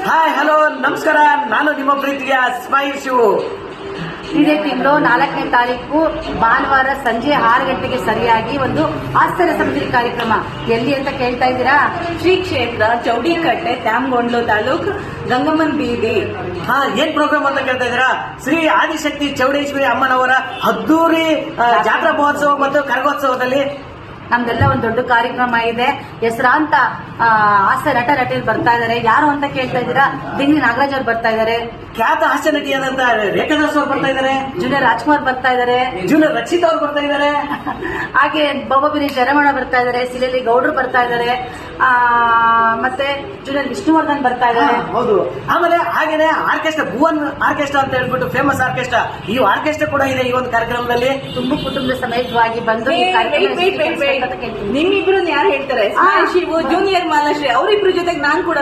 Hi hello ನಮಸ್ಕಾರ. ನಾನು ನಿಮ್ಮ ಪ್ರೀತಿಯ ಸ್ಮೈಲ್ ಶಿವು. ಇದೇ ತಿಂಗಳು 4ನೇ ತಾರೀಕು ಭಾನುವಾರ ಸಂಜೆ 6 ಗಂಟೆಗೆ ಸರಿಯಾಗಿ ಒಂದು ಆಶ್ಚರ್ಯ ಸಮುದ್ರಿ ಕಾರ್ಯಕ್ರಮ. ಎಲ್ಲಿ ಅಂತ ಕೇಳ್ತಾ ಇದ್ದೀರಾ? ಶ್ರೀ ಕ್ಷೇತ್ರ ಚೌಡಿಕಟ್ಟೆ ತ್ಯಾಮಗೊಂಡ್ಲು ತಾಲೂಕ್ ಗಂಗಮ್ಮನ್ ಬೀದಿ. ಏನ್ ಪ್ರೋಗ್ರಾಮ್ ಅಂತ ಕೇಳ್ತಾ ಇದ್ದೀರಾ? ಶ್ರೀ ಆದಿಶಕ್ತಿ ಚೌಡೇಶ್ವರಿ ಅಮ್ಮನವರ ಅದ್ದೂರಿ ಜಾತ್ರಾ ಮಹೋತ್ಸವ ಮತ್ತು ಕರಗೋತ್ಸವದಲ್ಲಿ ನಮ್ದೆಲ್ಲ ಒಂದು ದೊಡ್ಡ ಕಾರ್ಯಕ್ರಮ ಇದೆ. ಹೆಸರಾಂತ ಹಾಸ್ಯ ನಟ ನಟಿಯರು ಬರ್ತಾ ಇದಾರೆ. ಯಾರು ಅಂತ ಕೇಳ್ತಾ ಇದ್ದೀರಾ? ದಿಂಗಿ ನಾಗರಾಜ್ ಅವ್ರು ಬರ್ತಾ ಇದಾರೆ. ಖ್ಯಾತ ಹಾಸ್ಯ ನಟಿಯಾದಂತ ರೇಖಾದಾಸ್ ಅವರು ಬರ್ತಾ ಇದ್ದಾರೆ. ಜೂನಿಯರ್ ರಾಜ್ಕುಮಾರ್ ಬರ್ತಾ ಇದಾರೆ. ಜೂನಿಯರ್ ರಕ್ಷಿತ್ ಅವರು ಬರ್ತಾ ಇದ್ದಾರೆ. ಹಾಗೆ ಬೊಬ್ಬಬಿರಿ ಶರಮಣ ಬರ್ತಾ ಇದಾರೆ. ಸಿಲೆಲಿ ಗೌಡ್ರು ಬರ್ತಾ ಇದಾರೆ. ಮತ್ತೆ ಜೂನಿಯರ್ ವಿಷ್ಣುವರ್ಧನ್ ಬರ್ತಾ ಇದಾರೆ. ಹೌದು. ಆಮೇಲೆ ಹಾಗೇನೆ ಆರ್ಕೆಸ್ಟ್ರಾ, ಭುವನ್ ಆರ್ಕೆಸ್ಟ್ರಾ ಅಂತ ಹೇಳ್ಬಿಟ್ಟು ಫೇಮಸ್ ಆರ್ಕೆಸ್ಟ್ರಾ, ಈ ಆರ್ಕೆಸ್ಟ್ರಾ ಕೂಡ ಇದೆ ಈ ಒಂದು ಕಾರ್ಯಕ್ರಮದಲ್ಲಿ. ತುಂಬಾ ಕುಟುಂಬ ಸಮೇತವಾಗಿ ಬಂದು ಈ ಕಾರ್ಯಕ್ರಮ ನಿಮ್ಮಿಬ್ರು ಯಾರು ಹೇಳ್ತಾರೆ? ಶಿವು, ಜೂನಿಯರ್ ಮಾಲಾಶ್ರೀ, ಅವರಿಬ್ರು ಜೊತೆಗೆ ನಾನ್ ಕೂಡ